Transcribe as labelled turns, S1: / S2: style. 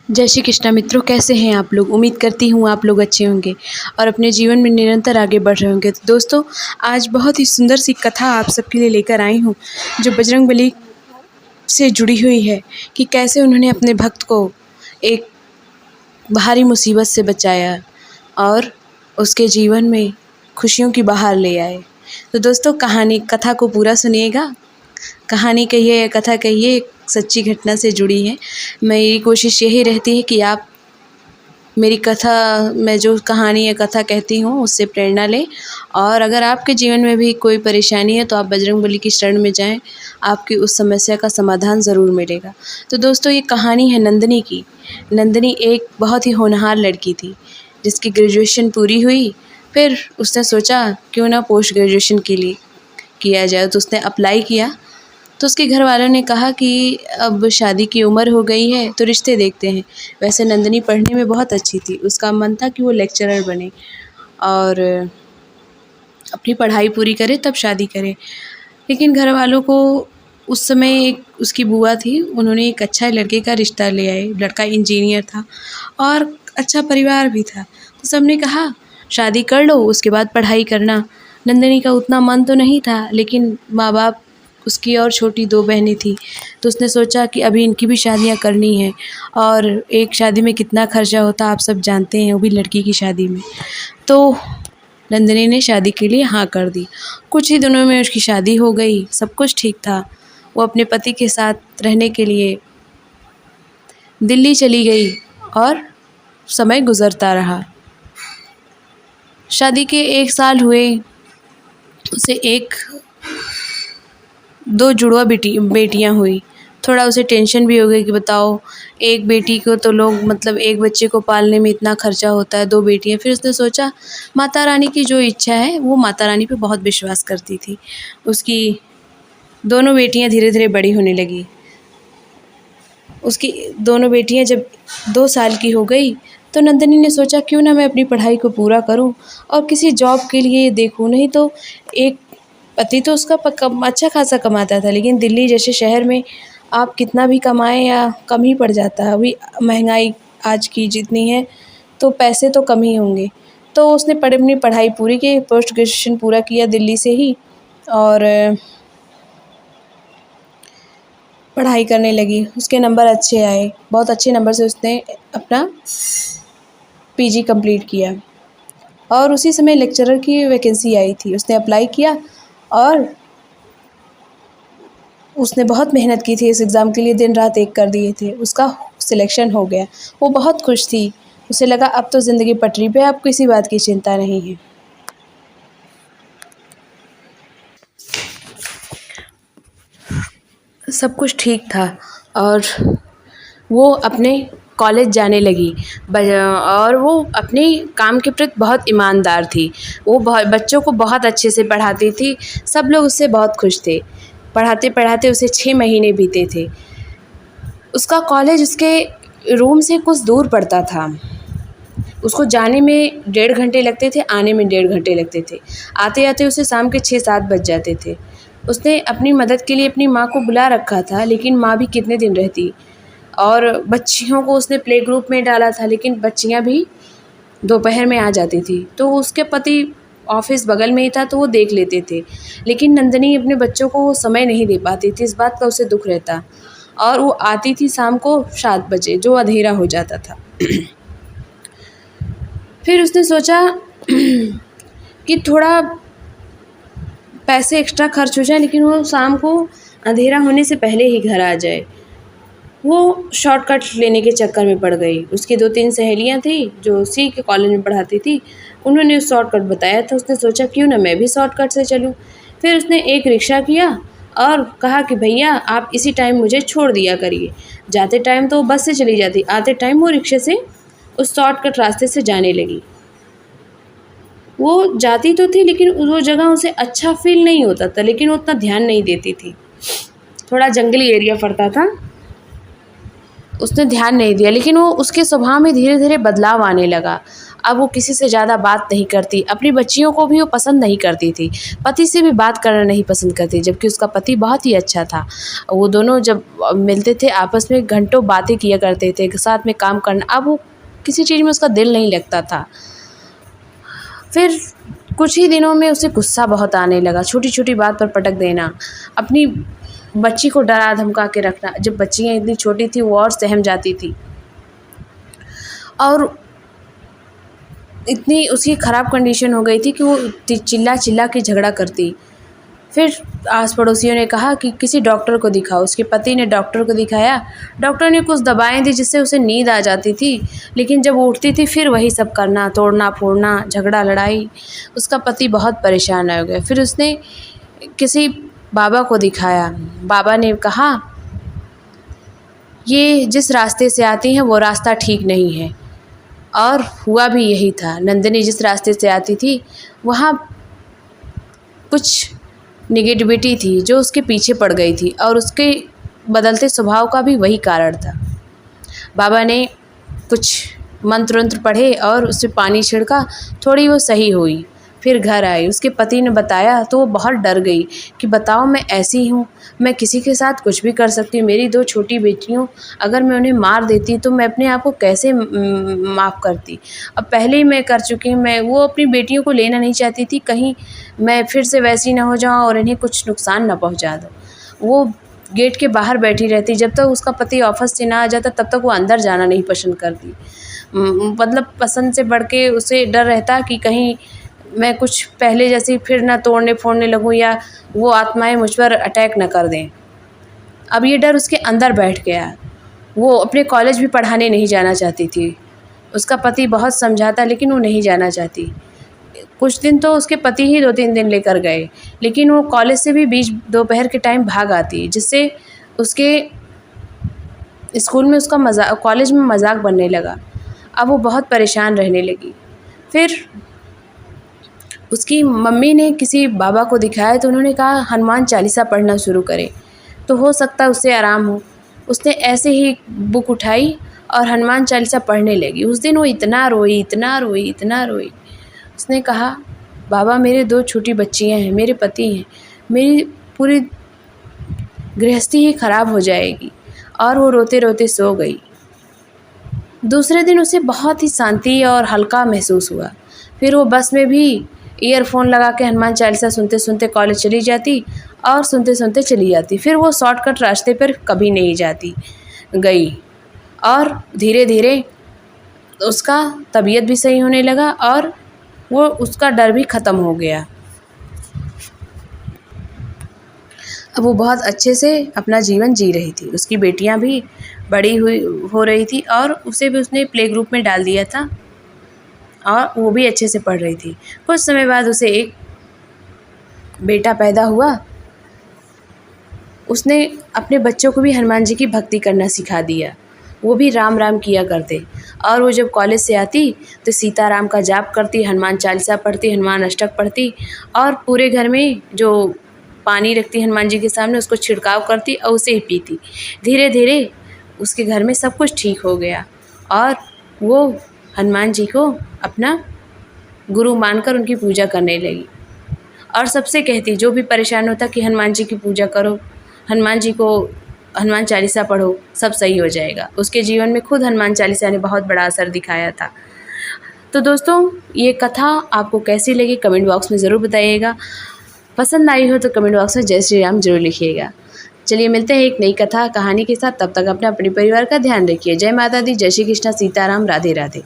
S1: जय श्री कृष्णा मित्रों, कैसे हैं आप लोग। उम्मीद करती हूँ आप लोग अच्छे होंगे और अपने जीवन में निरंतर आगे बढ़ रहे होंगे। तो दोस्तों, आज बहुत ही सुंदर सी कथा आप सबके लिए लेकर आई हूँ जो बजरंगबली से जुड़ी हुई है कि कैसे उन्होंने अपने भक्त को एक भारी मुसीबत से बचाया और उसके जीवन में खुशियों की बहार ले आए। तो दोस्तों, कथा को पूरा सुनिएगा। कहानी कहिए या कथा कहिए, एक सच्ची घटना से जुड़ी है। मेरी कोशिश यही रहती है कि आप मेरी कथा मैं जो कहानी या कथा कहती हूँ उससे प्रेरणा लें, और अगर आपके जीवन में भी कोई परेशानी है तो आप बजरंगबली की शरण में जाएं, आपकी उस समस्या का समाधान ज़रूर मिलेगा। तो दोस्तों, ये कहानी है नंदिनी की। नंदिनी एक बहुत ही होनहार लड़की थी जिसकी ग्रेजुएशन पूरी हुई। फिर उसने सोचा क्यों ना पोस्ट ग्रेजुएशन के लिए किया जाए, तो उसने अप्लाई किया। तो उसके घर वालों ने कहा कि अब शादी की उम्र हो गई है तो रिश्ते देखते हैं। वैसे नंदिनी पढ़ने में बहुत अच्छी थी, उसका मन था कि वो लेक्चरर बने और अपनी पढ़ाई पूरी करे तब शादी करे। लेकिन घर वालों को उस समय एक उसकी बुआ थी, उन्होंने एक अच्छा लड़के का रिश्ता ले आए। लड़का इंजीनियर था और अच्छा परिवार भी था। तो सबने कहा शादी कर लो, उसके बाद पढ़ाई करना। नंदिनी का उतना मन तो नहीं था, लेकिन माँ बाप, उसकी और छोटी 2 बहनें थी, तो उसने सोचा कि अभी इनकी भी शादियां करनी है और एक शादी में कितना खर्चा होता है आप सब जानते हैं, वो भी लड़की की शादी में। तो नंदिनी ने शादी के लिए हाँ कर दी। कुछ ही दिनों में उसकी शादी हो गई, सब कुछ ठीक था। वो अपने पति के साथ रहने के लिए दिल्ली चली गई और समय गुजरता रहा। शादी के 1 साल हुए, उसे 2 जुड़वा बेटियां हुई। थोड़ा उसे टेंशन भी हो गई कि बताओ, एक बेटी को तो लोग मतलब एक बच्चे को पालने में इतना खर्चा होता है, 2 बेटियां। फिर उसने सोचा माता रानी की जो इच्छा है, वो माता रानी पे बहुत विश्वास करती थी। उसकी दोनों बेटियां धीरे धीरे बड़ी होने लगी। उसकी दोनों बेटियां जब 2 साल की हो गई तो नंदिनी ने सोचा क्यों ना मैं अपनी पढ़ाई को पूरा करूं और किसी जॉब के लिए देखूं। नहीं तो एक पति तो उसका अच्छा खासा कमाता था, लेकिन दिल्ली जैसे शहर में आप कितना भी कमाएं या कम ही पड़ जाता है। अभी महंगाई आज की जितनी है तो पैसे तो कम ही होंगे। तो उसने अपनी पढ़ाई पूरी की, पोस्ट ग्रेजुएशन पूरा किया दिल्ली से ही, और पढ़ाई करने लगी। उसके नंबर अच्छे आए, बहुत अच्छे नंबर से उसने अपना पीजी कंप्लीट किया और उसी समय लेक्चरर की वैकेंसी आई थी। उसने अप्लाई किया और उसने बहुत मेहनत की थी इस एग्ज़ाम के लिए, दिन रात एक कर दिए थे। उसका सिलेक्शन हो गया, वो बहुत खुश थी। उसे लगा अब तो ज़िंदगी पटरी पे, अब किसी बात की चिंता नहीं है। सब कुछ ठीक था और वो अपने कॉलेज जाने लगी। और वो अपने काम के प्रति बहुत ईमानदार थी। वो बच्चों को बहुत अच्छे से पढ़ाती थी, सब लोग उससे बहुत खुश थे। पढ़ाते पढ़ाते उसे 6 महीने बीते थे। उसका कॉलेज उसके रूम से कुछ दूर पड़ता था। उसको जाने में 1.5 घंटे लगते थे, आने में 1.5 घंटे लगते थे। आते आते उसे शाम के 6-7 बज जाते थे। उसने अपनी मदद के लिए अपनी माँ को बुला रखा था, लेकिन माँ भी कितने दिन रहती। और बच्चियों को उसने प्ले ग्रुप में डाला था, लेकिन बच्चियाँ भी दोपहर में आ जाती थी। तो उसके पति ऑफिस बगल में ही था तो वो देख लेते थे, लेकिन नंदिनी अपने बच्चों को वो समय नहीं दे पाती थी। इस बात का उसे दुख रहता और वो आती थी शाम को 7 बजे, जो अंधेरा हो जाता था। फिर उसने सोचा कि थोड़ा पैसे एक्स्ट्रा खर्च हो जाए, लेकिन वो शाम को अंधेरा होने से पहले ही घर आ जाए। वो शॉर्टकट लेने के चक्कर में पड़ गई। उसकी 2-3 सहेलियां थी जो उसी के कॉलेज में पढ़ाती थी, उन्होंने उस शॉर्टकट बताया था। उसने सोचा क्यों ना मैं भी शॉर्टकट से चलूं। फिर उसने एक रिक्शा किया और कहा कि भैया आप इसी टाइम मुझे छोड़ दिया करिए। जाते टाइम तो बस से चली जाती, आते टाइम वो रिक्शे से उस शॉर्टकट रास्ते से जाने लगी। वो जाती तो थी, लेकिन वो जगह उसे अच्छा फील नहीं होता था, लेकिन वो उतना ध्यान नहीं देती थी। थोड़ा जंगली एरिया पड़ता था, उसने ध्यान नहीं दिया। लेकिन वो उसके स्वभाव में धीरे धीरे बदलाव आने लगा अब वो किसी से ज़्यादा बात नहीं करती, अपनी बच्चियों को भी वो पसंद नहीं करती थी, पति से भी बात करना नहीं पसंद करती, जबकि उसका पति बहुत ही अच्छा था। वो दोनों जब मिलते थे आपस में घंटों बातें किया करते थे, साथ में काम करना। अब वो किसी चीज़ में उसका दिल नहीं लगता था। फिर कुछ ही दिनों में उसे गुस्सा बहुत आने लगा, छोटी छोटी बात पर पटक देना, अपनी बच्ची को डरा धमका के रखना। जब बच्चियाँ इतनी छोटी थी वो और सहम जाती थी और इतनी उसकी ख़राब कंडीशन हो गई थी कि वो चिल्ला चिल्ला के झगड़ा करती। फिर आस पड़ोसियों ने कहा कि किसी डॉक्टर को दिखाओ। उसके पति ने डॉक्टर को दिखाया। डॉक्टर ने कुछ दवाएं दी जिससे उसे नींद आ जाती थी, लेकिन जब वो उठती थी फिर वही सब करना, तोड़ना फोड़ना, झगड़ा लड़ाई। उसका पति बहुत परेशान हो गया। फिर उसने किसी बाबा को दिखाया। बाबा ने कहा ये जिस रास्ते से आती हैं वो रास्ता ठीक नहीं है। और हुआ भी यही था। नंदिनी जिस रास्ते से आती थी वहाँ कुछ निगेटिविटी थी जो उसके पीछे पड़ गई थी, और उसके बदलते स्वभाव का भी वही कारण था। बाबा ने कुछ मंत्र वंत्र पढ़े और उससे पानी छिड़का, थोड़ी वो सही हुई। फिर घर आई, उसके पति ने बताया तो वो बहुत डर गई कि बताओ मैं ऐसी हूँ, मैं किसी के साथ कुछ भी कर सकती हूँ। मेरी 2 छोटी बेटियों, अगर मैं उन्हें मार देती तो मैं अपने आप को कैसे माफ़ करती। अब पहले ही मैं कर चुकी हूँ। मैं वो अपनी बेटियों को लेना नहीं चाहती थी, कहीं मैं फिर से वैसी ना हो जाऊँ और इन्हें कुछ नुकसान ना पहुँचा दूँ। वो गेट के बाहर बैठी रहती। जब तक उसका पति ऑफिस से ना आ जाता तब तक वो अंदर जाना नहीं पसंद करती। मतलब पसंद से बढ़ के उसे डर रहता कि कहीं मैं कुछ पहले जैसी फिर ना तोड़ने फोड़ने लगूं या वो आत्माएं मुझ पर अटैक न कर दें। अब ये डर उसके अंदर बैठ गया। वो अपने कॉलेज भी पढ़ाने नहीं जाना चाहती थी। उसका पति बहुत समझाता लेकिन वो नहीं जाना चाहती। कुछ दिन तो उसके पति ही 2-3 दिन लेकर गए, लेकिन वो कॉलेज से भी बीच दोपहर के टाइम भाग आती, जिससे उसके स्कूल में उसका मजाक, कॉलेज में मजाक बनने लगा। अब वो बहुत परेशान रहने लगी। फिर उसकी मम्मी ने किसी बाबा को दिखाया तो उन्होंने कहा हनुमान चालीसा पढ़ना शुरू करे तो हो सकता है उससे आराम हो। उसने ऐसे ही बुक उठाई और हनुमान चालीसा पढ़ने लगी। उस दिन वो इतना रोई, इतना रोई, इतना रोई। उसने कहा बाबा मेरे 2 छोटी बच्चियां हैं, मेरे पति हैं, मेरी पूरी गृहस्थी ही ख़राब हो जाएगी। और वो रोते रोते सो गई। दूसरे दिन उसे बहुत ही शांति और हल्का महसूस हुआ। फिर वो बस में भी ईयरफोन लगा के हनुमान चालीसा सुनते सुनते कॉलेज चली जाती और सुनते सुनते चली जाती। फिर वो शॉर्टकट रास्ते पर कभी नहीं जाती गई और धीरे धीरे उसका तबीयत भी सही होने लगा और वो उसका डर भी ख़त्म हो गया। अब वो बहुत अच्छे से अपना जीवन जी रही थी। उसकी बेटियां भी बड़ी हुई हो रही थी और उसे भी उसने प्ले ग्रुप में डाल दिया था और वो भी अच्छे से पढ़ रही थी। कुछ समय बाद उसे एक बेटा पैदा हुआ। उसने अपने बच्चों को भी हनुमान जी की भक्ति करना सिखा दिया। वो भी राम राम किया करते और वो जब कॉलेज से आती तो सीताराम का जाप करती, हनुमान चालीसा पढ़ती, हनुमान अष्टक पढ़ती और पूरे घर में जो पानी रखती हनुमान जी के सामने उसको छिड़काव करती और उसे ही पीती। धीरे धीरे उसके घर में सब कुछ ठीक हो गया और वो हनुमान जी को अपना गुरु मानकर उनकी पूजा करने लगी और सबसे कहती जो भी परेशान होता कि हनुमान जी की पूजा करो, हनुमान जी को हनुमान चालीसा पढ़ो, सब सही हो जाएगा। उसके जीवन में खुद हनुमान चालीसा ने बहुत बड़ा असर दिखाया था। तो दोस्तों ये कथा आपको कैसी लगी कमेंट बॉक्स में ज़रूर बताइएगा। पसंद आई हो तो कमेंट बॉक्स में जय श्री राम जरूर लिखिएगा। चलिए मिलते हैं एक नई कथा कहानी के साथ। तब तक अपने परिवार का ध्यान रखिए। जय माता दी, जय श्री कृष्णा, सीताराम, राधे राधे।